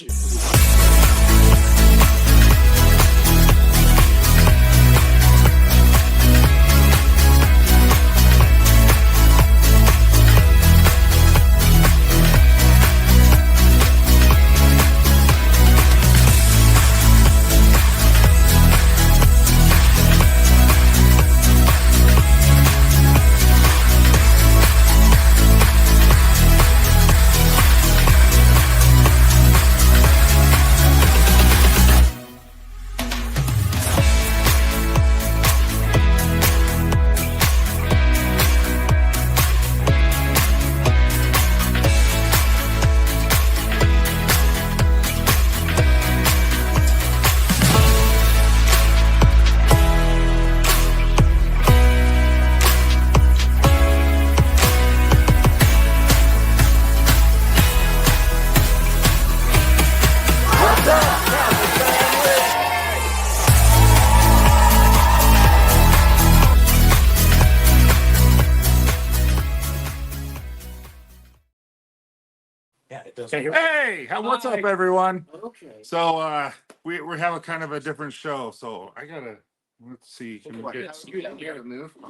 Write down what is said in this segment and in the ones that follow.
smash it. Yeah, it does. Hey, what's up, everyone? Okay. So we have a kind of a different show. So I gotta let's see. Can we get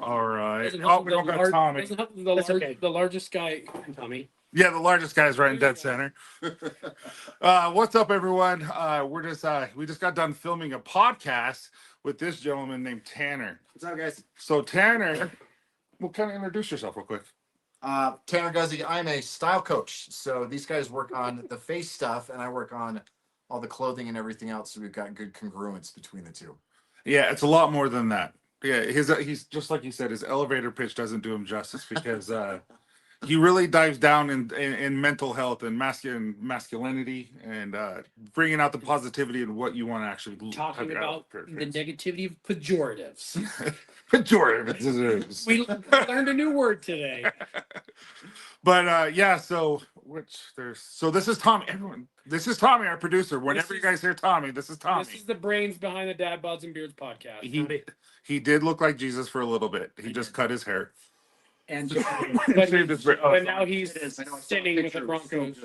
all right? Oh, we don't got Tommy. The largest guy, Tommy. Yeah, the largest guy's right in dead center. What's up, everyone? We just got done filming a podcast with this gentleman named Tanner. What's up, guys? So Tanner, well, kind of introduce yourself real quick. Tanner Guzzi. I'm a style coach. So these guys work on the face stuff, and I work on all the clothing and everything else. So we've got good congruence between the two. Yeah, it's a lot more than that. Yeah, he's just like you said. His elevator pitch doesn't do him justice because he really dives down in mental health and masculinity and bringing out the positivity and what you want to actually Talking about the negativity of pejoratives. Pejoratives. We learned a new word today. But yeah, so this is Tommy. Everyone, this is Tommy, our producer. Whenever you guys hear Tommy, this is Tommy. This is the brains behind the Dad Bods and Beards podcast. He did look like Jesus for a little bit. He just cut his hair. And but now he's sitting with the Broncos.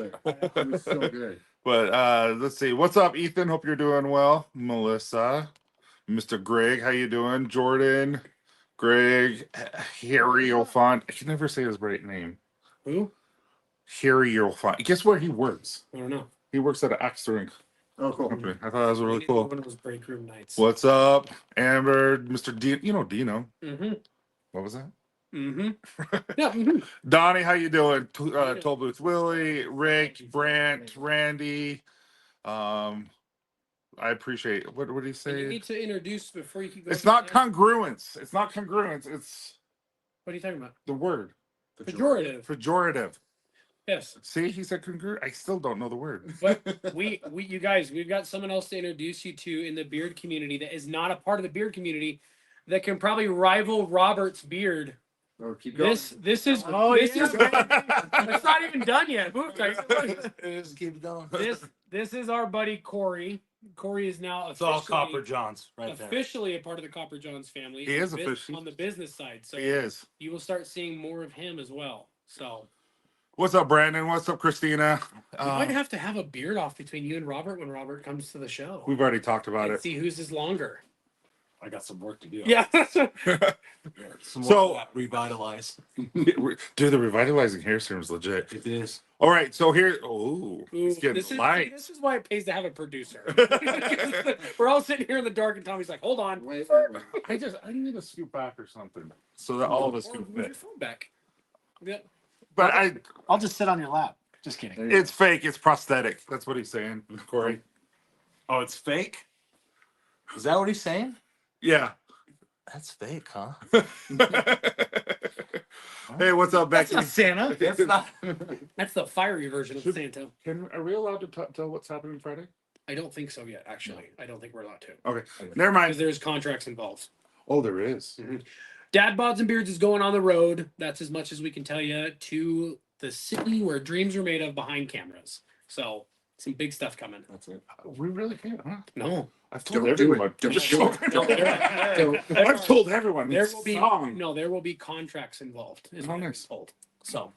So good. But let's see. What's up, Ethan? Hope you're doing well. Melissa, Mr. Greg, how you doing? Jordan, Greg, Harry Olfont. I can never say his right name. Who? Harry Olfont. Guess where he works? I don't know. He works at an axe throwing Oh, cool. company. I thought that was really cool. One of those break room nights. What's up, Amber, Mr. Dino? You know Dino. Mm-hmm. What was that? Mm-hmm. Yeah. Mm-hmm. Donnie, how you doing? Toll Booth Willie, Rick, Brant, Randy. I appreciate it. What did he And say? you need to introduce before you keep going. It's not congruence. It's not congruence. It's What are you talking about? the word. Pejorative. Pejorative. Yes. See, he said congruent. I still don't know the word. But you guys, we've got someone else to introduce you to in the beard community that is not a part of the beard community that can probably rival Robert's beard. Oh, keep going. This is it's not even done yet. Move, Tyson. Just keep going. This is our buddy Corey. Corey is now It's all Copper Johns right there. officially a part of the Copper Johns family. He is officially on the business side. So He is. you will start seeing more of him as well. So What's up, Brandon? What's up, Christina? you might have to have a beard off between you and Robert when Robert comes to the show. We've already talked about And it. see whose is longer. I got some work to do. Yeah. Some So- revitalize. Dude, the revitalizing hair serum is legit. It is. All right, so here. Oh, it's getting this light. this is why it pays to have a producer. We're all sitting here in the dark, and Tommy's like, "Hold on." Wait. I need to scoot back or something so that all of us Or can move your fit. phone back. Yeah. But I'll just sit on your lap. Just kidding. it's fake. It's prosthetic. That's what he's saying, Corey. Oh, it's fake? Is that what he's saying? Yeah. That's fake, huh? Hey, what's up, Becky? Santa. That's not. That's the fiery version of Should- Santa. Are we allowed to tell what's happening Friday? I don't think so yet. Actually, I don't think we're allowed to Okay, never mind. because there's contracts involved. Oh, there is. Dad Bods and Beards is going on the road. That's as much as we can tell you, to the city where dreams are made of behind cameras. So some big stuff coming. That's it. We really can't, huh? No, I've told Don't do everyone. it. Don't do it. I've told everyone. there It's will be song. there will be contracts involved. Is Oh, what I'm nice. told. So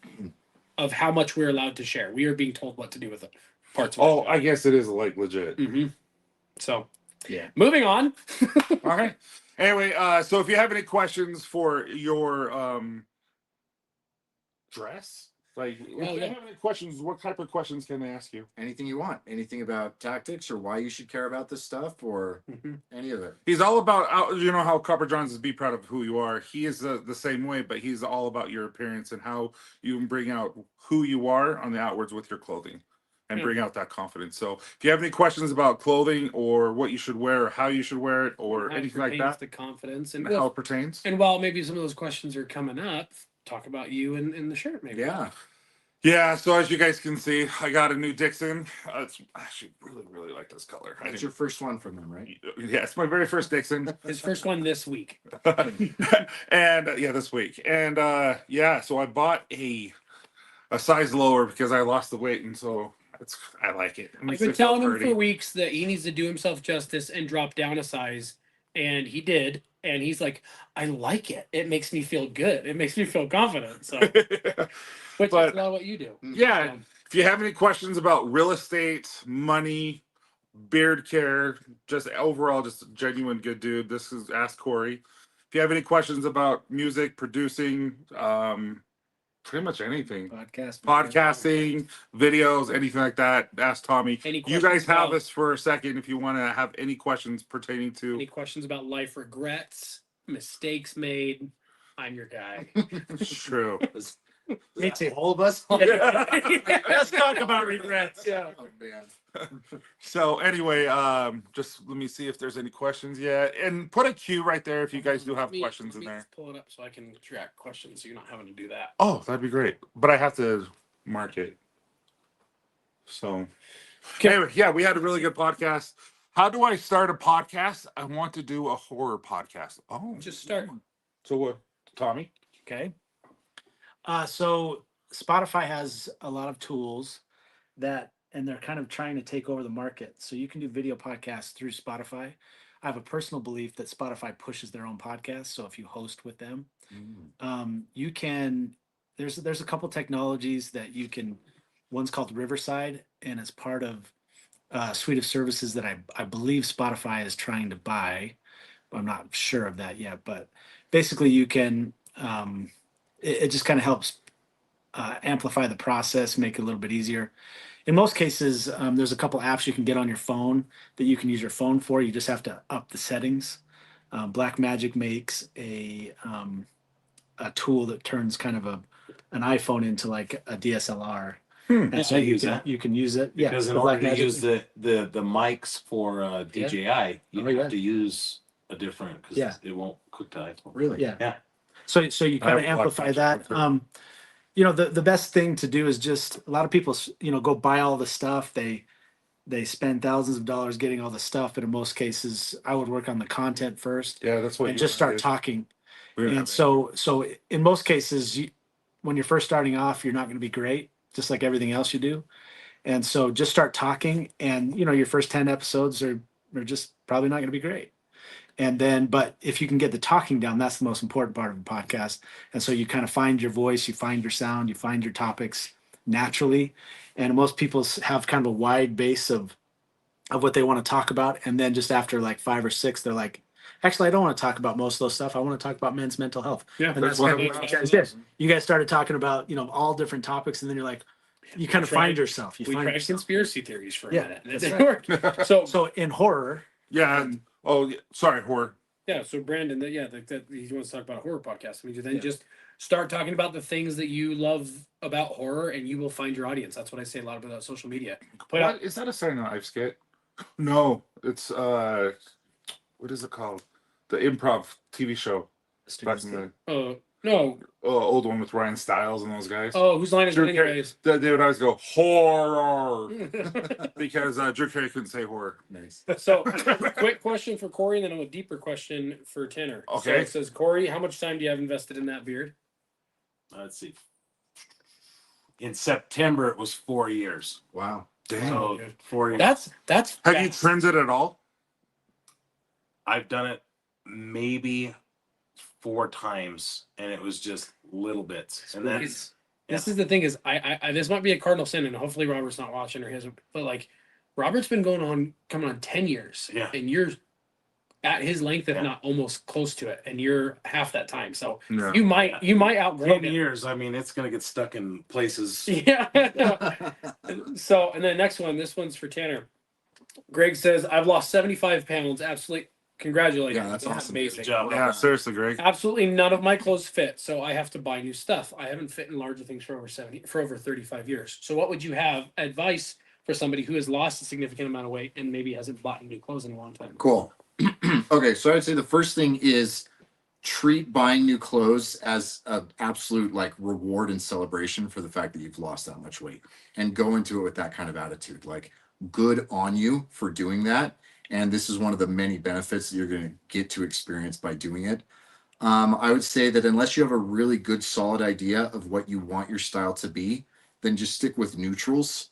of how much we're allowed to share. We are being told what to do with it. parts of my Oh, job. I guess it is like legit. So, Yeah. moving on. Okay. Anyway, so if you have any questions for your dress, like if Oh, you yeah. have any questions, what type of questions can they ask you? Anything you want. Anything about tactics or why you should care about this stuff or any of it. He's all about, you know how Copper Johns is be proud of who you are. He is the same way, but he's all about your appearance and how you can bring out who you are on the outwards with your clothing and bring out that confidence. So if you have any questions about clothing or what you should wear or how you should wear it or How it anything like pertains that, to confidence and and how it pertains. and while maybe some of those questions are coming up, talk about you in the shirt, maybe. Yeah. Yeah, so as you guys can see, I got a new Dixon. It's actually really like this color. That's your first one from them, right? Yeah, it's my very first Dixon. His first one this week. And yeah, this week. And yeah, so I bought a size lower because I lost the weight, and so I like it. I've been telling him for weeks that he needs to do himself justice and drop down a size, and he did. And he's like, I like it. It makes me feel good. It makes me feel confident. So, which But- is a lot of what you do. Yeah, So, if you have any questions about real estate, money, beard care, just overall, just a genuine good dude, this is Ask Corey. If you have any questions about music, producing, pretty much anything, podcasting, videos, anything like that, ask Tommy. Any You guys questions have about- us for a second if you want to have any questions pertaining to. any questions about life regrets, mistakes made? I'm your guy. It's true. Me too. All of us? Let's talk about regrets. Yeah. Oh, man. So anyway, just let me see if there's any questions yet, and put a Q right there if you guys do have questions in there. Pull it up so I can track questions, so you're not having to do that. Oh, that'd be great. But I have to mark it. So Okay. anyway, yeah, we had a really good podcast. How do I start a podcast? I want to do a horror podcast. Oh, Just start. So what, Tommy? Okay. So Spotify has a lot of tools and they're kind of trying to take over the market. So you can do video podcasts through Spotify. I have a personal belief that Spotify pushes their own podcasts. So if you host with them, you can. There's a couple technologies that you can. One's called Riverside, and it's part of a suite of services that I believe Spotify is trying to buy. I'm not sure of that yet, but basically you can. It just kind of helps amplify the process, make it a little bit easier. In most cases, there's a couple apps you can get on your phone that you can use your phone for. You just have to up the settings. Blackmagic makes a tool that turns kind of an iPhone into like a DSLR. And so I you use can, that. you can use it. Yeah, Because in the order to Blackmagic- use the mics for DJI, you Oh, yeah. have to use a different because Yeah. it won't cook to iPhone. Really? Yeah. Yeah. So you I kind have of amplify Blackmagic that. too. The best thing to do is just a lot of people, go buy all the stuff. They spend thousands of dollars getting all the stuff, but in most cases, I would work on the content first Yeah, that's what. and you just wanna start do. talking. We're gonna And have so in most cases, when you're first starting off, you're not going to be great, just like everything else you do. And so just start talking, and your first 10 episodes are just probably not going to be great. And then, but if you can get the talking down, that's the most important part of a podcast. And so you kind of find your voice, you find your sound, you find your topics naturally. And most people have kind of a wide base of what they want to talk about. And then just after like 5 or 6, they're like, actually, I don't want to talk about most of those stuff. I want to talk about men's mental health. Yeah, And that's one kind of of the what you guys did. You guys started talking about, all different topics. And then you're like, you kind of tried- find yourself. we find tried yourself. conspiracy theories for a Yeah, minute, and it that's didn't work. So So in horror, Yeah. Oh, yeah, sorry, horror. yeah, so Brandon, that he wants to talk about a horror podcast. I mean, then just start talking about the things that you love about horror, and you will find your audience. That's what I say a lot about social media. Put out What, is that a Saturday Night Live skit? No, it's what is it called? The improv TV show back in the no, old one with Ryan Stiles and those guys. oh, whose line is Drew it Carey, anyways? they would always go horror because Drew Carey couldn't say horror. Nice. So, quick question for Corey, and then a deeper question for Tanner. So Okay. it says, Corey, how much time do you have invested in that beard? Let's see. In September, it was 4 years. Wow. Damn. So 4 years. That's Have you fast. trimmed it at all? I've done it maybe 4 times, and it was just little bits. And then Is This is the thing is I this might be a cardinal sin, and hopefully Robert's not watching or he hasn't. But like, Robert's been coming on 10 years, Yeah. and you're at his length, if Yeah. not almost close to it, and you're half that time. So Yeah. you might outgrow 10 it. years. I mean, it's gonna get stuck in places. Yeah. So, and then next one, this one's for Tanner. Greg says, I've lost 75 pounds. Absolutely. Congratulations. Yeah, that's awesome. Amazing. Good job. Yeah, seriously, Greg. Absolutely none of my clothes fit, so I have to buy new stuff. I haven't fit in larger things for over 35 years. So what would you have advice for somebody who has lost a significant amount of weight and maybe hasn't bought new clothes in a long time? Cool. Okay, so I'd say the first thing is treat buying new clothes as an absolute like reward and celebration for the fact that you've lost that much weight, and go into it with that kind of attitude. Like, good on you for doing that. And this is one of the many benefits that you're going to get to experience by doing it. I would say that unless you have a really good, solid idea of what you want your style to be, then just stick with neutrals,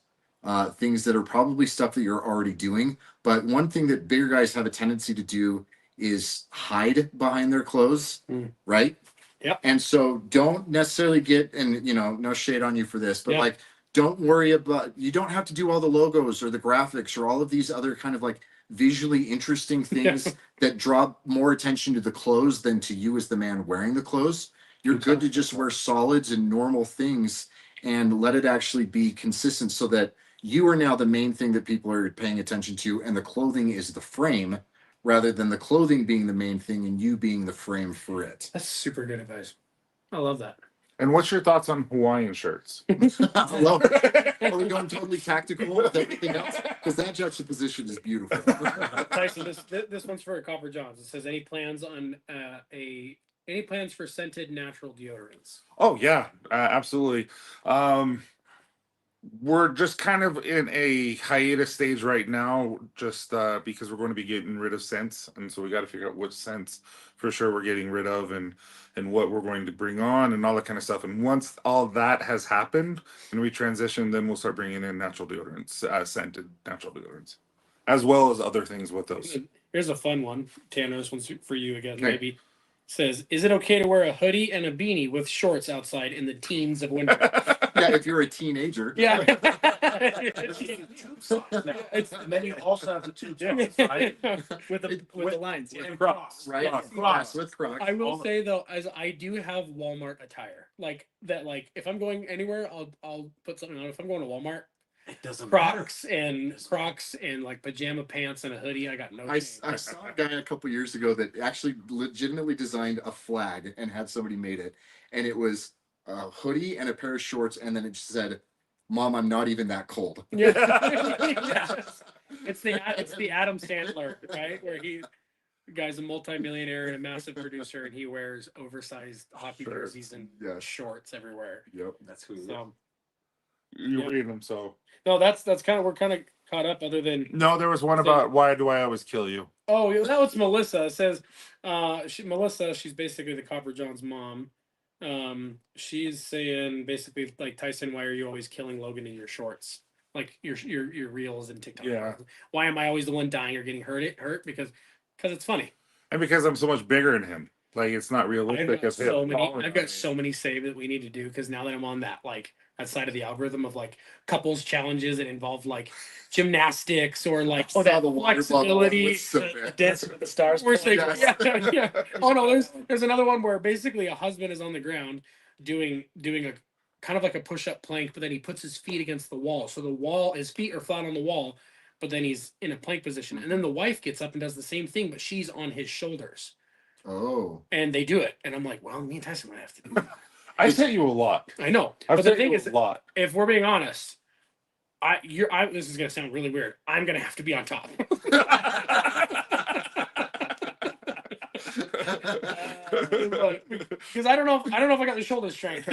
things that are probably stuff that you're already doing. But one thing that bigger guys have a tendency to do is hide behind their clothes, right? Yep. And so don't necessarily get, and no shade on you for this, but Yeah. like, don't worry about, you don't have to do all the logos or the graphics or all of these other kind of like visually interesting things that draw more attention to the clothes than to you as the man wearing the clothes. You're good to just wear solids and normal things and let it actually be consistent, so that you are now the main thing that people are paying attention to, and the clothing is the frame rather than the clothing being the main thing and you being the frame for it. That's super good advice. I love that. And what's your thoughts on Hawaiian shirts? I love it. Are we going totally tactical with everything else? Because that juxtaposition is beautiful. Tyson, this one's for Copper Johns. It says, any plans on any plans for scented natural deodorants? Oh yeah, absolutely. We're just kind of in a hiatus stage right now, just because we're going to be getting rid of scents, and so we got to figure out which scents for sure we're getting rid of, and what we're going to bring on, and all that kind of stuff. And once all that has happened and we transition, then we'll start bringing in natural deodorants, scented natural deodorants, as well as other things with those. Here's a fun one, Tanner. This one's for you again. Okay. Maybe says, is it okay to wear a hoodie and a beanie with shorts outside in the teens of winter? Yeah, if you're a teenager. Yeah. It's, and then you also have the two tubes, right? with the lines. Yeah. And Crocs. Right? Crocs. With Crocs. I will say though, as I do have Walmart attire, like that. Like if I'm going anywhere, I'll put something on. If I'm going to Walmart, It doesn't matter. Crocs and like pajama pants and a hoodie. I got no. I shame. saw a guy a couple years ago that actually legitimately designed a flag and had somebody made it. And it was a hoodie and a pair of shorts. And then it just said, "Mom, I'm not even that cold." Yeah. It's the Adam Sandler, right? Where the guy's a multimillionaire and a massive producer, and he wears oversized hockey Sure. jerseys and Yes. shorts everywhere. Yep. That's who. So You Yeah. read them, so no, that's kind of, we're kind of caught up. Other than no, there was one about why do I always kill you? oh, yeah, that was Melissa. It says Melissa, she's basically the Copper John's mom. She's saying basically like, Tyson, why are you always killing Logan in your shorts? Like your reels and TikTok. Yeah. Why am I always the one dying or getting hurt? Because it's funny. And because I'm so much bigger than him, like it's not realistic. I've got of him falling I've got on so many saved that we need to do, because now that I'm on that that side of the algorithm of like couples challenges that involve like gymnastics or like saw the water bubble. flexibility. It's so bad. Dancing with the Stars. We're saying, Yes. yeah. Oh no, there's another one where basically a husband is on the ground doing a kind of like a push-up plank, but then he puts his feet against the wall. So his feet are flat on the wall, but then he's in a plank position. And then the wife gets up and does the same thing, but she's on his shoulders. Oh. And they do it. And I'm like, well, me and Tyson might have to do it. I sent you a lot. I know. I've But the sent thing you is, a lot. if we're being honest, this is gonna sound really weird. I'm gonna have to be on top. Because I don't know if I got the shoulder strength.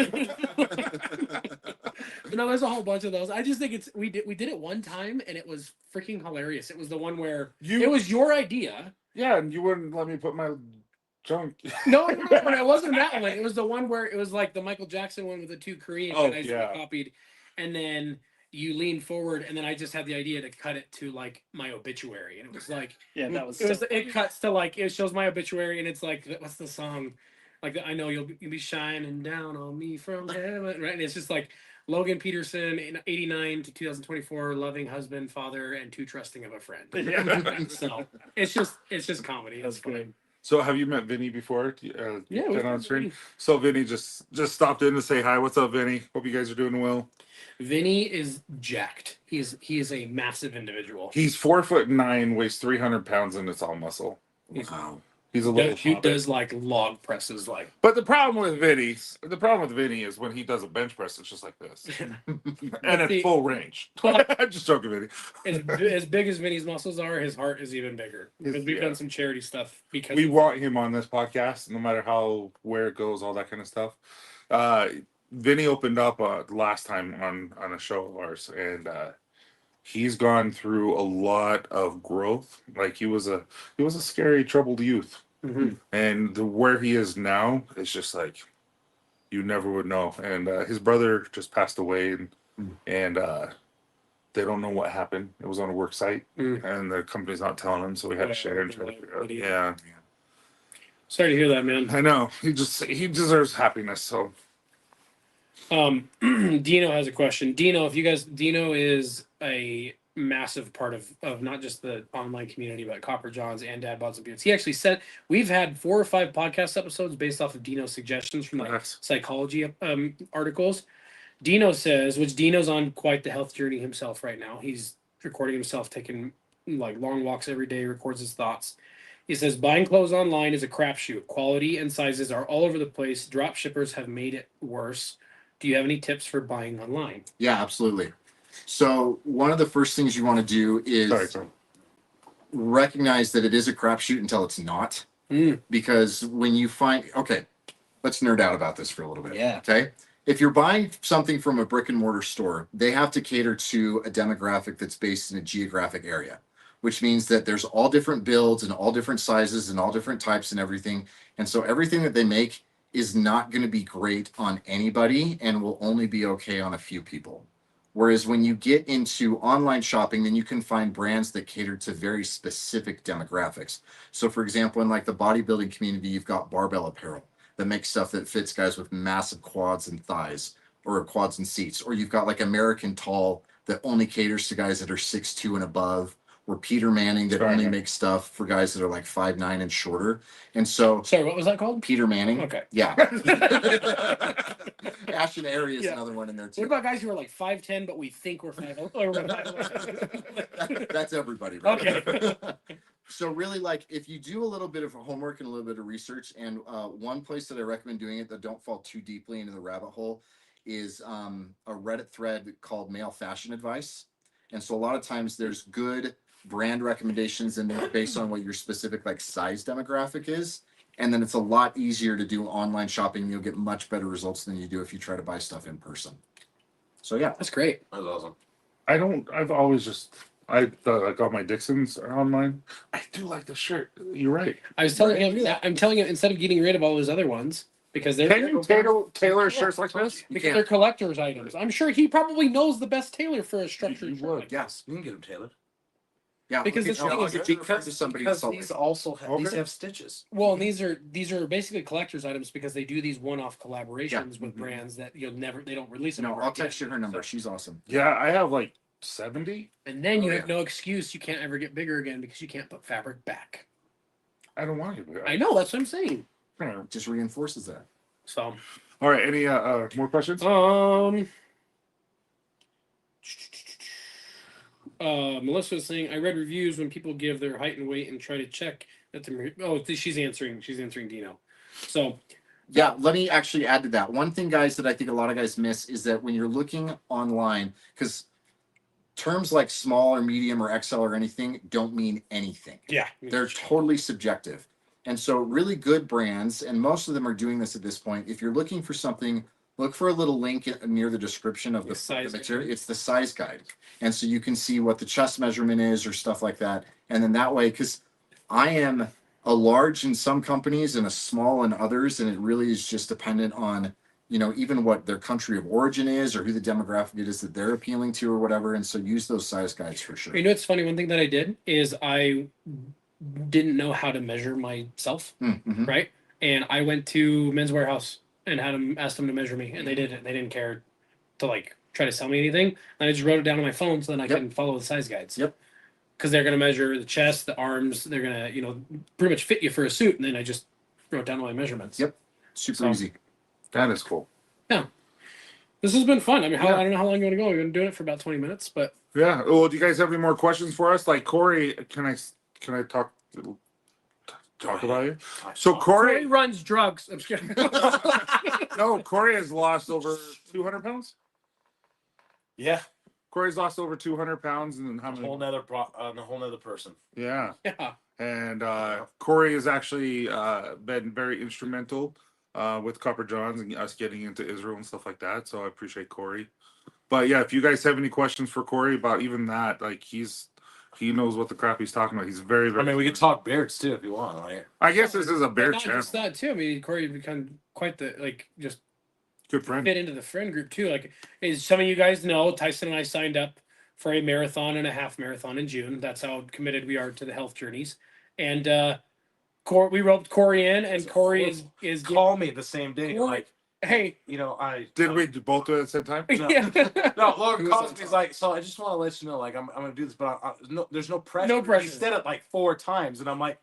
But no, there's a whole bunch of those. I just think we did it one time and it was freaking hilarious. It was the one where it was your idea. Yeah, and you wouldn't let me put my junk. No, it wasn't that one. It was the one where it was like the Michael Jackson one with the two Korean guys that copied, and then you leaned forward, and then I just had the idea to cut it to like my obituary, and it was like Yeah, that was. it cuts to like, it shows my obituary, and it's like, what's the song? like I know you'll be shining down on me from heaven, right? And it's just like Logan Peterson in 89 to 2024, loving husband, father, and too trusting of a friend. So it's just comedy. It's That's funny. good. So have you met Vinny before? Yeah, been we've on met stream. Vinny. So Vinny just stopped in to say hi. What's up, Vinny? Hope you guys are doing well. Vinny is jacked. He is a massive individual. He's 4'9", weighs 300 pounds, and it's all muscle. Wow. He's a little He hobbit. does like log presses, like But the problem with Vinny is when he does a bench press, it's just like this, and see- at full range. Well- I'm just joking, Vinny. as big as Vinny's muscles are, his heart is even bigger. Because we've Yeah. done some charity stuff because We want him on this podcast, no matter where it goes, all that kind of stuff. Vinny opened up last time on a show of ours, and he's gone through a lot of growth. Like he was a scary, troubled youth, Mhm. and where he is now is just like you never would know. And his brother just passed away, and they don't know what happened. It was on a work site, and the company's not telling him, so we had to share and try to figure out. Yeah, Sorry to hear that, man. I know. He deserves happiness. So Dino has a question. Dino is a massive part of not just the online community, but Copper Johns and Dad Bods and Beards. He actually said we've had 4 or 5 podcast episodes based off of Dino's suggestions from like Nice. psychology articles. Dino says, which Dino's on quite the health journey himself right now. He's recording himself taking like long walks every day, records his thoughts. He says buying clothes online is a crapshoot. Quality and sizes are all over the place. Drop shippers have made it worse. Do you have any tips for buying online? Yeah, absolutely. So one of the first things you want to do is sorry. recognize that it is a crapshoot until it's not. Because when you find, okay, let's nerd out about this for a little bit. Yeah. Okay. If you're buying something from a brick and mortar store, they have to cater to a demographic that's based in a geographic area, which means that there's all different builds and all different sizes and all different types and everything. And so everything that they make is not going to be great on anybody and will only be okay on a few people. Whereas when you get into online shopping, then you can find brands that cater to very specific demographics. So for example, in like the bodybuilding community, you've got Barbell Apparel that makes stuff that fits guys with massive quads and thighs, or quads and seats. Or you've got like American Tall that only caters to guys that are 6'2" and above, or Peter Manning that only makes stuff for guys that are like 5'9" and shorter. And so Sorry, what was that called? Peter Manning. Okay. Yeah. Ashton Airy is Yeah. another one in there What too. about guys who are like 5'10", but we think we're 5'11"? That's everybody, right? Okay. So really, like, if you do a little bit of homework and a little bit of research, and one place that I recommend doing it that don't fall too deeply into the rabbit hole is a Reddit thread called Male Fashion Advice. And so a lot of times there's good brand recommendations in there based on what your specific like size demographic is. And then it's a lot easier to do online shopping. You'll get much better results than you do if you try to buy stuff in person. So yeah, That's great. that's awesome. I've always just I got my Dixons online. I do like the shirt. You're right. I was telling him, I'm telling him instead of getting rid of all those other ones because they're Taylor shirts like this. because they're collector's items. I'm sure he probably knows the best tailor for a structured You shirt. would, like Yes. You can get them tailored. Yeah. Because look the at thing you. is, You're referring to somebody because solid. these also have, these Okay. have stitches. Well, and these are basically collector's items because they do these one-off collaborations Yeah. with brands that they don't release them. No, ever I'll again. text you her number. She's awesome. Yeah, I have like 70. And then you Oh, have no excuse. You can't ever get bigger again because you can't put fabric back. I don't want to. I know, that's what I'm saying. Just reinforces that. So, All right. Any more questions? Melissa was saying, I read reviews when people give their height and weight and try to check that the she's answering Dino. So Yeah, let me actually add to that. One thing, guys, that I think a lot of guys miss is that when you're looking online, because terms like small or medium or XL or anything don't mean anything. yeah, They're totally subjective. And so really good brands, and most of them are doing this at this point, if you're looking for something, look for a little link near the description of the size material. guide. It's the size guide. And so you can see what the chest measurement is or stuff like that. And then that way, because I am a large in some companies and a small in others, and it really is just dependent on, you know, even what their country of origin is or who the demographic it is that they're appealing to or whatever. And so use those size guides for sure. You know what's funny? One thing that I did is I didn't know how to measure myself, Mm-hmm. right? and I went to Men's Warehouse and asked them to measure me, and they did it. They didn't care to like try to sell me anything. And I just wrote it down on my phone so then I Yep. can follow the size guides. Yep. Because they're gonna measure the chest, the arms. They're gonna pretty much fit you for a suit, and then I just wrote down all my measurements. Yep. Super So- easy. That is cool. This has been fun. I mean, Yeah. I don't know how long you want to go. We've been doing it for about 20 minutes, but Yeah. Well, do you guys have any more questions for us? Like Corey, can I talk about you? So Corey Corey, runs drugs. I'm just kidding. no, Corey has lost over 200 pounds. Yeah, Corey's lost over 200 pounds, and then how a many? whole nother person. Yeah. Yeah. And Corey has actually been very instrumental with Copper Johns and us getting into Israel and stuff like that. So I appreciate Corey. But yeah, if you guys have any questions for Corey about even that, like he knows what the crap he's talking about. He's very, very. I mean, we could talk beards too if you want. Like, I guess this is a But bear not channel. just that too. I mean, Corey become quite the just Good friend. fit into the friend group too. Like, as some of you guys know, Tyson and I signed up for a marathon and a half marathon in June. That's how committed we are to the health journeys. And we roped Corey in, and Corey is call me the same day. Corey- Like, hey. I Did we both do it at the same time? No. Yeah. No, Logan calls me. He's like, so I just want to let you know, like, I'm gonna do this, but there's no pressure. No pressure. He said it like 4 times, and I'm like,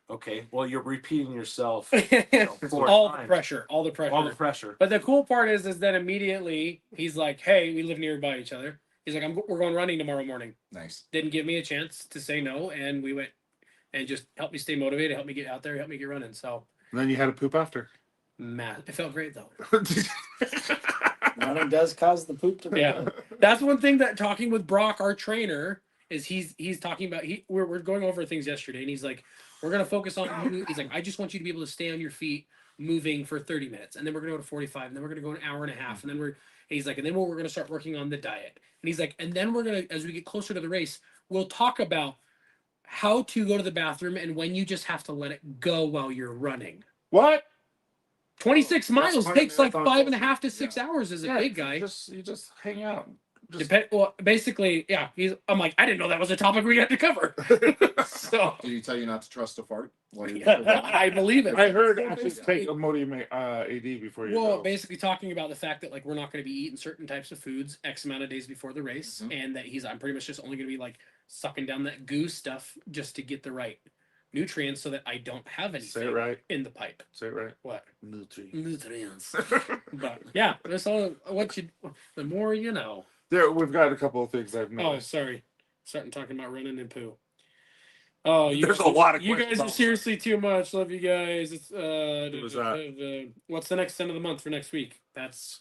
okay, well, you're repeating yourself. 4 all the times. pressure. All the pressure. But the cool part is then immediately he's like, "Hey, we live nearby each other." He's like, "We're going running tomorrow morning." Nice. Didn't give me a chance to say no, and we went and just helped me stay motivated, helped me get out there, helped me get running. So, And then you had to poop after. man, it felt great though. Running does cause the poop to. Yeah, that's one thing that talking with Brock, our trainer, is he's talking about. We're going over things yesterday, and he's like, "We're gonna focus on." He's like, "I just want you to be able to stay on your feet, moving for 30 minutes, and then we're gonna go to 45, and then we're gonna go an hour and a half, and then he's like, and then we're gonna start working on the diet, and he's like, and then we're gonna, as we get closer to the race, we'll talk about how to go to the bathroom and when you just have to let it go while you're running." What? 26 miles That's takes like marathon 5.5 to 6 hours as a big guy. You just hang out. Well, basically, yeah. I'm like, I didn't know that was a topic we had to cover. So Did he tell you not to trust a fart? I believe it. I heard actually take a Modium AD before you Well, go. basically talking about the fact that like we're not going to be eating certain types of foods X amount of days before the race, and that I'm pretty much just only going to be like sucking down that goo stuff just to get the right nutrients so that I don't have anything Say it right. in the pipe. Say it right. What? Nutrients. Nutrients. But yeah, that's all. The more you know. There, we've got a couple of things I've Oh, noticed. sorry. Starting talking about running and poo. Oh, There's a lot of you questions guys are about- seriously too much. Love you guys. It's was that? What's the next end of the month for next week? That's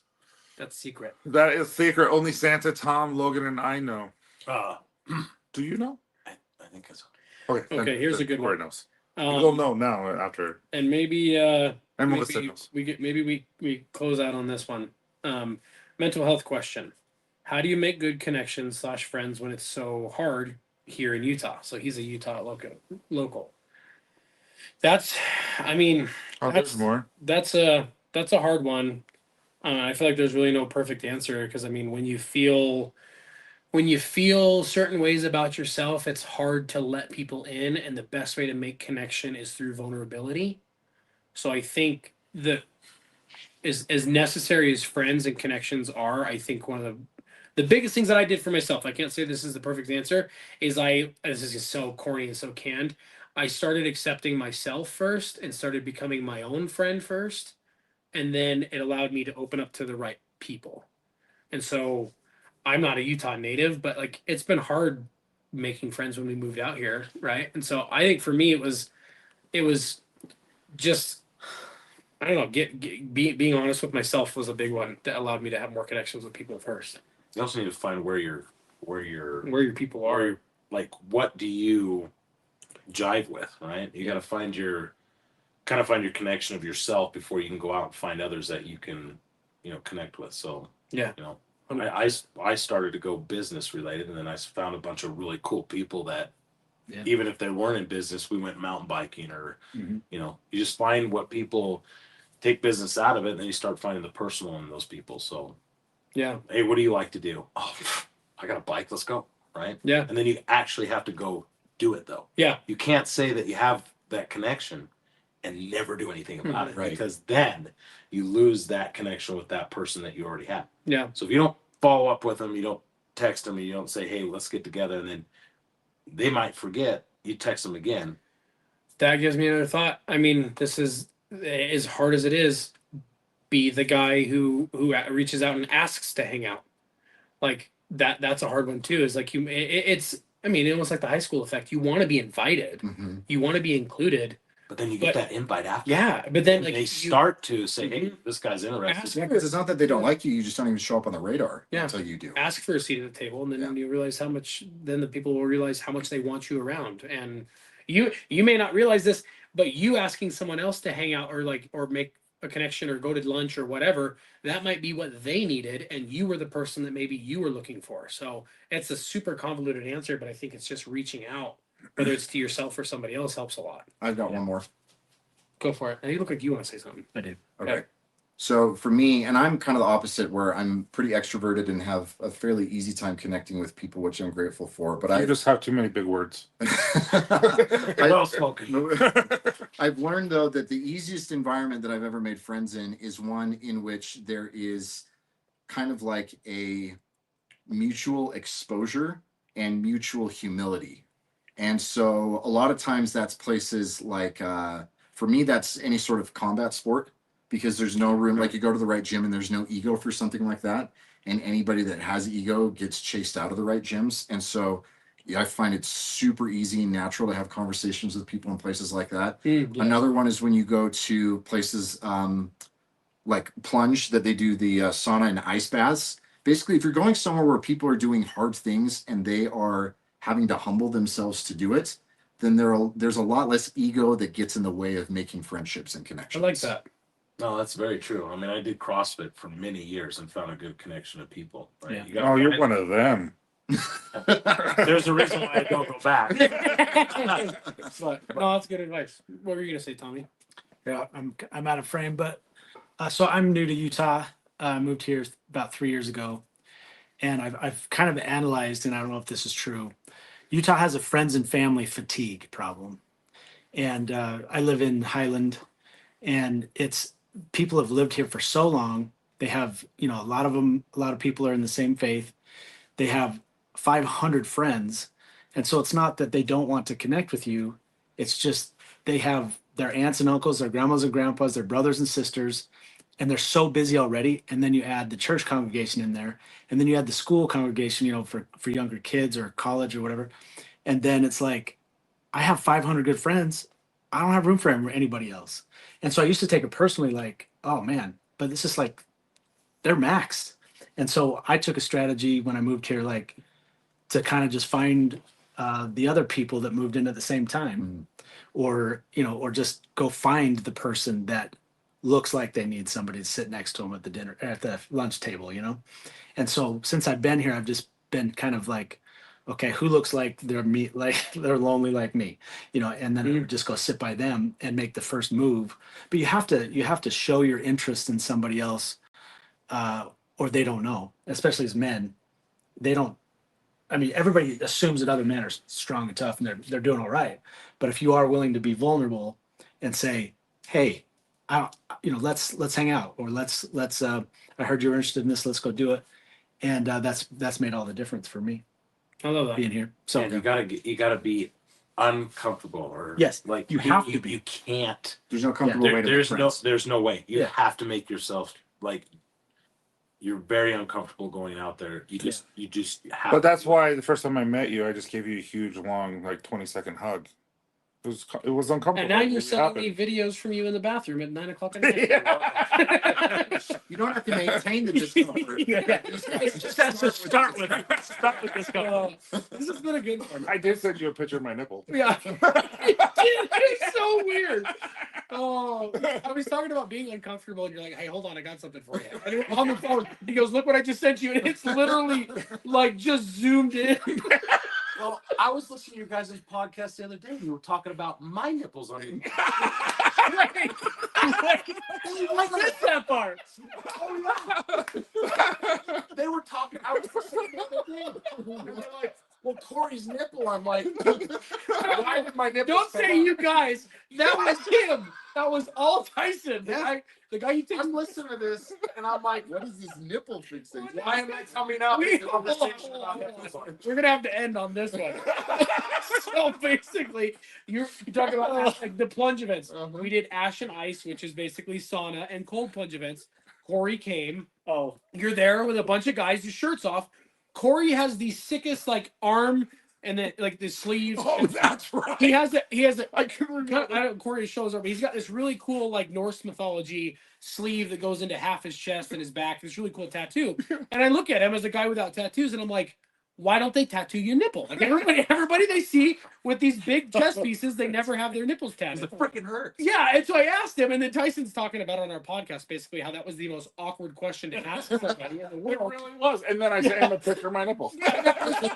secret. That is secret. Only Santa, Tom, Logan, and I know. Do you know? I think it's Okay. Okay, here's a good Corey one. knows. You'll Um, know now after. and maybe And Melissa maybe knows. we close out on this one. Mental health question: how do you make good connections / friends when it's so hard here in Utah? So he's a Utah local. That's, I mean, Oh, there's more. that's a hard one. I feel like there's really no perfect answer because I mean, when you feel certain ways about yourself, it's hard to let people in, and the best way to make connection is through vulnerability. So I think that as necessary as friends and connections are, I think one of the biggest things that I did for myself, I can't say this is the perfect answer, is this is so corny and so canned. I started accepting myself first and started becoming my own friend first. And then it allowed me to open up to the right people. And so I'm not a Utah native, but like it's been hard making friends when we moved out here, right? And so I think for me it was just, I don't know, being honest with myself was a big one that allowed me to have more connections with people first. You also need to find where your people are. like, what do you jive with, right? You got to find your connection of yourself before you can go out and find others that you can, connect with. So Yeah. I started to go business related, and then I found a bunch of really cool people that even if they weren't in business, we went mountain biking or, you just find what people take business out of it, and then you start finding the personal in those people. So, Yeah. hey, what do you like to do? Oh, I got a bike. Let's go. Right. Yeah. And then you actually have to go do it though. Yeah. You can't say that you have that connection and never do anything about it, Right. because then you lose that connection with that person that you already have. Yeah. So if you don't follow up with them, you don't text them, you don't say, hey, let's get together, and then they might forget, you text them again. That gives me another thought. I mean, this is as hard as it is. Be the guy who reaches out and asks to hang out. Like that's a hard one too. Is like it's I mean, almost like the high school effect. You want to be invited. Mm-hmm. You want to be included. But then you get that invite after. Yeah, but then And like they start to say, hey, this guy's Ask interested. Yeah, because it's not that they don't like you; you just don't even show up on the radar Yeah. until you do. ask for a seat at the table, and then Yeah. you realize how much. Then the people will realize how much they want you around, and you may not realize this, but you asking someone else to hang out or make a connection or go to lunch or whatever, that might be what they needed, and you were the person that maybe you were looking for. So it's a super convoluted answer, but I think it's just reaching out, whether it's to yourself or somebody else, helps a lot. I've got one more. Go for it. And you look like you want to say something. I do. Okay. Okay. So for me, and I'm kind of the opposite, where I'm pretty extroverted and have a fairly easy time connecting with people, which I'm grateful for. But You I just have too many big words. Well spoken. I've learned though that the easiest environment that I've ever made friends in is one in which there is kind of like a mutual exposure and mutual humility. And so a lot of times that's places like for me that's any sort of combat sport, because there's no room, like you go to the right gym and there's no ego for something like that, and anybody that has ego gets chased out of the right gyms. And so yeah, I find it super easy and natural to have conversations with people in places like that. Yeah. Another one is when you go to places like Plunge, that they do the sauna and ice baths. Basically, if you're going somewhere where people are doing hard things and they are having to humble themselves to do it, then there's a lot less ego that gets in the way of making friendships and I connections. like that. No, that's very true. I mean, I did CrossFit for many years and found a good connection of people. Right? Yeah. You gotta Oh, you're find- one of them. There's a reason why I don't go back. But no, that's good advice. What were you gonna say, Tommy? Yeah, I'm out of frame, but so I'm new to Utah. I moved here about 3 years ago, and I've kind of analyzed, and I don't know if this is true. Utah has a friends and family fatigue problem, and I live in Highland, and it's people have lived here for so long. They have, a lot of people are in the same faith. They have 500 friends, and so it's not that they don't want to connect with you. It's just they have their aunts and uncles, their grandmas and grandpas, their brothers and sisters, and they're so busy already. And then you add the church congregation in there, and then you add the school congregation, for younger kids or college or whatever. And then it's like, I have 500 good friends. I don't have room for anybody else. And so I used to take it personally, like, oh man, but it's just like they're maxed. And so I took a strategy when I moved here, like to kind of just find the other people that moved in at the same time, or just go find the person that looks like they need somebody to sit next to them at the lunch table, And so since I've been here, I've just been kind of like, okay, who looks like they're lonely like me, and then I would just go sit by them and make the first move. But you have to show your interest in somebody else, or they don't know, especially as men. They don't. I mean, everybody assumes that other men are strong and tough and they're doing all right. But if you are willing to be vulnerable and say, "Hey, let's hang out," or let's I heard you're interested in this, let's go do it, and that's made all the difference for me I love that. being here. So And you gotta be uncomfortable, or Yes, like you have to be. You can't. There's no comfortable way to make friends. There's no way. You Yeah. have to make yourself like you're very uncomfortable going out there. You just have. But that's why the first time I met you, I just gave you a huge, long, like 20-second hug. It was uncomfortable. And now you're It sending me happened. videos from you in the bathroom at 9:00 at night. Yeah. You don't have to maintain the discomfort. just has to start with this guy. This has been a good one. I did send you a picture of my nipple. Yeah. It's so weird. Oh, I was talking about being uncomfortable, and you're like, "Hey, hold on, I got something for you." And on the phone, he goes, "Look what I just sent you," and it's literally like just zoomed in. Well, I was listening to your guys' podcast the other day. You were talking about my nipples on you. I missed that part. They were talking. I was listening the other day. They were like, well, Corey's nipple. I'm like, why did my nipple? Don't say you guys. That was him. That was all Tyson. The guy you take. I'm listening to this and I'm like, what is this nipple fixation? Why am I coming up with a conversation Hold about on. nipples? We're gonna have to end on this one. So basically, you're talking about like the plunge events. We did ash and ice, which is basically sauna and cold plunge events. Corey came. Oh, You're there with a bunch of guys, your shirts off. Corey has the sickest like arm and then like the sleeves. Oh, that's right. He has a I can remember. I don't Corey shows up, but he's got this really cool like Norse mythology sleeve that goes into half his chest and his back. This really cool tattoo. And I look at him as a guy without tattoos, and I'm like, why don't they tattoo your nipple? Like everybody they see with these big chest pieces, they never have their nipples tattooed. It freaking hurts. Yeah, and so I asked him, and then Tyson's talking about on our podcast basically how that was the most awkward question to ask somebody in the It world. really was. And then I sent him a picture of my nipple.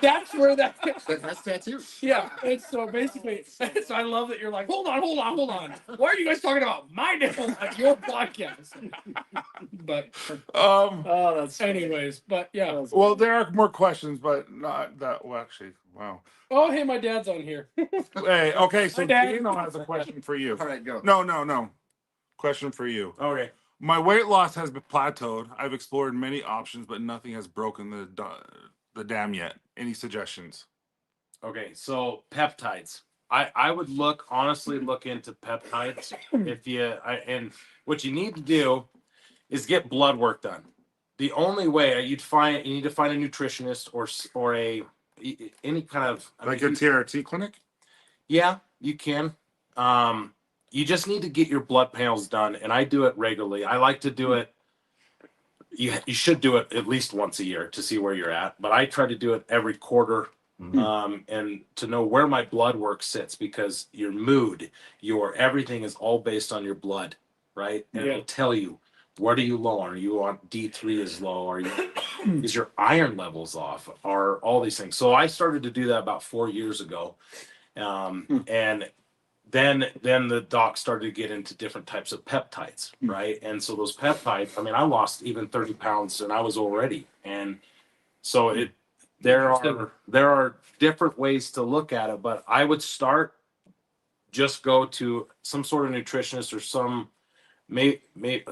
That's where That's tattoo. yeah. And so basically, so I love that you're like, hold on. Why are you guys talking about my nipples on your podcast? But oh, that's anyways, but yeah. Well, there are more questions, but not that. Well, actually, wow. Oh, hey, my dad's on here. Hey, okay, so Hi, Dad. Dino has a question for you. All right, go. No. Question for you. Okay. My weight loss has been plateaued. I've explored many options, but nothing has broken the dam yet. Any suggestions? Okay, so peptides. I would honestly look into peptides and what you need to do is get blood work done. The only way you need to find a nutritionist or any kind of Like a TRT clinic? Yeah, you can. You just need to get your blood panels done, and I do it regularly. I like to do it. You should do it at least once a year to see where you're at, but I try to do it every quarter. And to know where my blood work sits, because your mood, your everything is all based on your blood, right? And Yeah. it'll tell you, what are you low on? Are you on D3 is low? Are you is your iron levels off? Are all these things? So I started to do that about 4 years ago, and then the doc started to get into different types of peptides, right? And so those peptides, I mean, I lost even 30 pounds, and I was already, and so there are different ways to look at it, but I would just go to some sort of nutritionist or some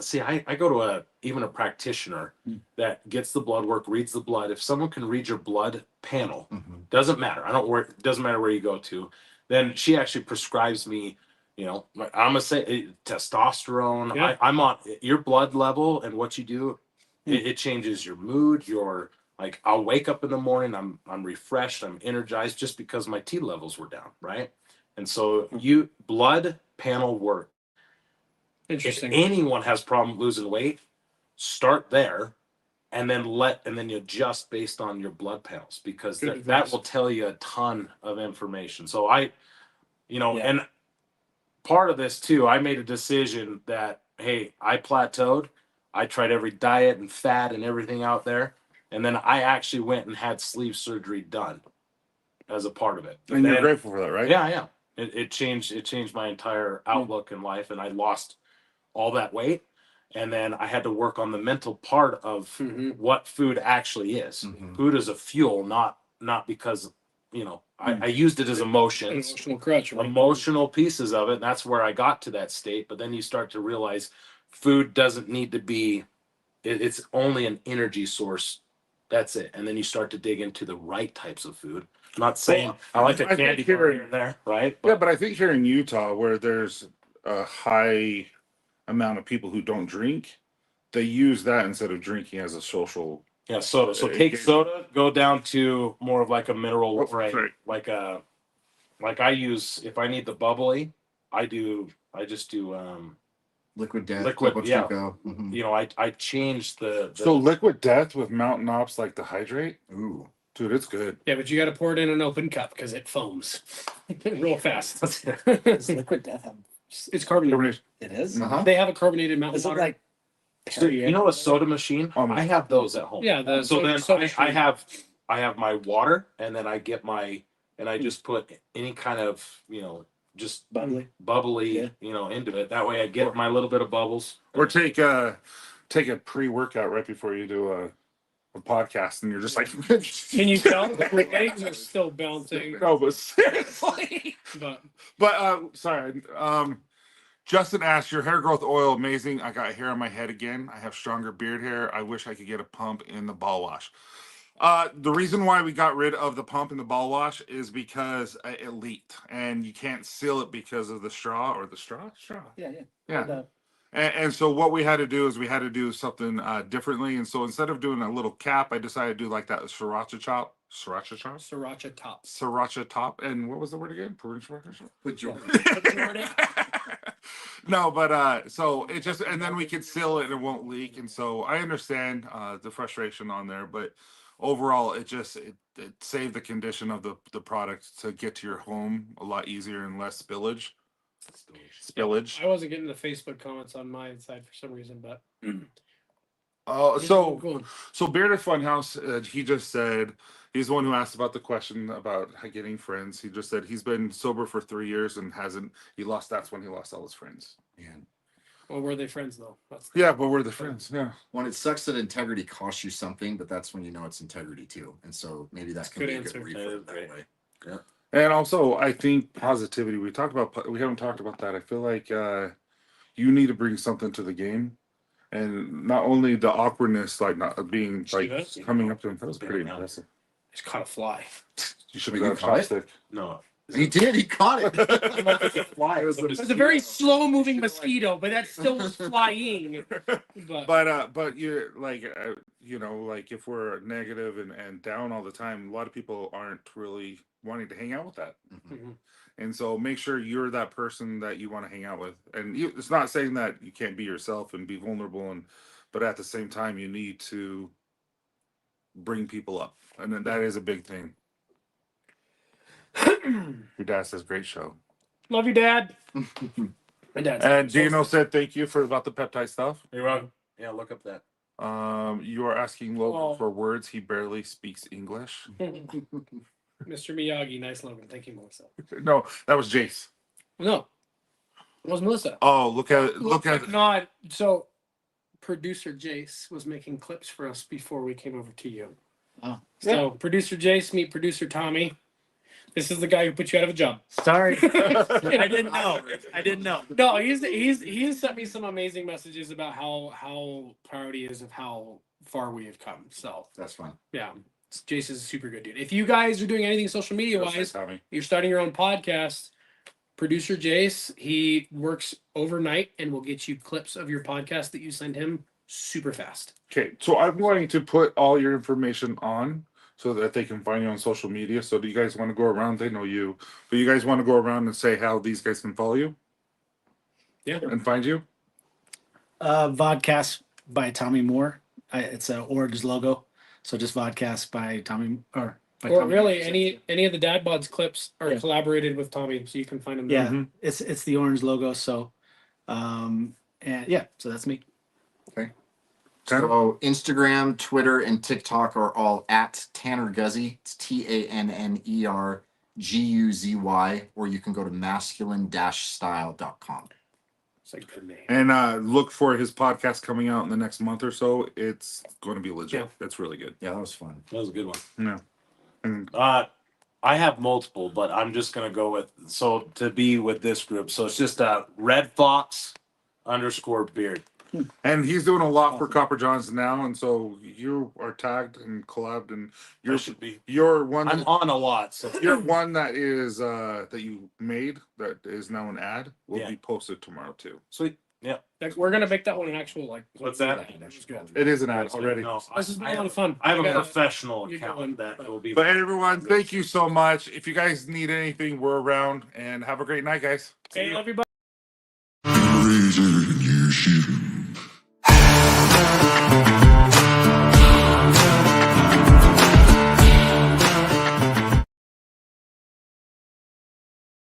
see, I go to even a practitioner that gets the blood work, reads the blood. If someone can read your blood panel, doesn't matter. It doesn't matter where you go to. Then she actually prescribes me, I'm gonna say testosterone. Yeah. I'm on your blood level, and what you do, it changes your mood, like I'll wake up in the morning, I'm refreshed, I'm energized just because my T levels were down, right? And so blood panel work. Interesting. If anyone has problem losing weight, start there, and then you adjust based on your blood panels, because that will tell you a ton of information. So and part of this too, I made a decision that, hey, I plateaued. I tried every diet and fad and everything out there. And then I actually went and had sleeve surgery done as a part of it. And you're grateful for that, right? Yeah. It changed my entire outlook in life, and I lost all that weight. And then I had to work on the mental part of what food actually is. Food is a fuel, not because, I used it as emotions. Emotional crutch, right? Emotional pieces of it. And that's where I got to that state. But then you start to realize food doesn't need to be, it's only an energy source. That's it. And then you start to dig into the right types of food. I'm not saying I like a candy bar here and there, right? Yeah, but I think here in Utah, where there's a high amount of people who don't drink, they use that instead of drinking as a social. Yeah, soda. So take soda, go down to more of like a mineral, right? Like I use, if I need the bubbly, I just do Liquid Death. Liquid, yeah. Mm-hmm. I changed the So Liquid Death with Mountain Ops, like the hydrate. Ooh, dude, it's good. Yeah, but you got to pour it in an open cup because it foams real fast. Does Liquid Death have? It's carbonated. It is. Uh-huh. They have a carbonated mountain Is it water. like? So, a soda machine? I have those at home. Yeah, so then soda I have my water, and then I get I just put any kind of just bubbly into it. That way I get my little bit of bubbles. Or take a pre-workout right before you do a podcast, and you're just like, Can you tell the legs are still bouncing? no, but seriously. But Sorry. Justin asked, your hair growth oil amazing. I got hair on my head again. I have stronger beard hair. I wish I could get a pump in the ball wash. The reason why we got rid of the pump in the ball wash is because it leaked, and you can't seal it because of the straw. Yeah. Yeah. And so what we had to do is we had to do something differently. And so instead of doing a little cap, I decided to do like that sriracha top. Sriracha top. And what was the word again? No, but so it just, and then we could seal it and it won't leak. And so I understand the frustration on there, but overall it saved the condition of the product to get to your home a lot easier and less spillage. I wasn't getting the Facebook comments on my side for some reason, but so Bearded Funhouse, he just said, he's the one who asked about the question about getting friends. He just said he's been sober for 3 years and that's when he lost all his friends. Man. Well, were they friends though? Yeah, but we're the friends. Yeah. When it sucks that integrity costs you something, but that's when you know it's integrity too. And so maybe that can good be answer. a good reframe that way. Yeah. And also, I think positivity. We haven't talked about that. I feel like you need to bring something to the game, and not only the awkwardness, like not being like coming up to him. That was pretty impressive. Just caught a fly. You should have got a chopstick. No. He did. He caught it. It was a very slow moving mosquito, but that still was flying. But you're like, like if we're negative and down all the time, a lot of people aren't really wanting to hang out with that. Mm-hmm. And so make sure you're that person that you want to hang out with. And it's not saying that you can't be yourself and be vulnerable, but at the same time, you need to bring people up. And then that is a big thing. Your dad says, great show. Love you, Dad. My dad. And Dino said, thank you about the peptide stuff. You're welcome. Yeah, look up that. You are asking Logan for words. He barely speaks English. Mr. Miyagi, nice Logan. Thank you, Melissa. No, that was Jace. No, it was Melissa. Oh, look at Not so. Producer Jace was making clips for us before we came over to you. Oh, So producer Jace, meet producer Tommy. This is the guy who put you out of a job. sorry. I didn't know. No, he's sent me some amazing messages about how proud he is of how far we have come. So That's fun. yeah, Jace is a super good dude. If you guys are doing anything social media wise, Tommy. you're starting your own podcast. Producer Jace, he works overnight and will get you clips of your podcast that you send him super fast. Okay, so I'm going to put all your information on so that they can find you on social media. So do you guys want to go around? They know you, but you guys want to go around and say how these guys can follow you? Yeah. And find you? Vodcast by Tommy Moore. It's a Orange logo. So just Vodcast by Tommy or Tommy really Moore. Any of the Dad Bods clips are Yeah. collaborated with Tommy, so you can find them there. Yeah, it's the orange logo. So, and yeah, so that's me. Okay. So Instagram, Twitter, and TikTok are all at Tanner Guzzy. It's TANNERGUZY, or you can go to masculine-style.com. It's like good name. And look for his podcast coming out in the next month or so. It's going to be legit. Yeah. It's really good. Yeah, that was fun. That was a good one. Yeah. And I have multiple, but I'm just gonna go with to be with this group. So it's just Red Fox _beard. And he's doing a lot for Copper Johns now, and so you are tagged and collabed, and you're one. I'm on a lot, so You're one that is that you made that is now an ad will be posted tomorrow too. sweet. Yeah, We're gonna make that one an actual What's that? That was good. It is an ad already. No, This has been a lot of fun. I have a You gotta- professional you account got that will be. But everyone, thank you so much. If you guys need anything, we're around, and have a great night, guys. Hey, everybody. Predetermined.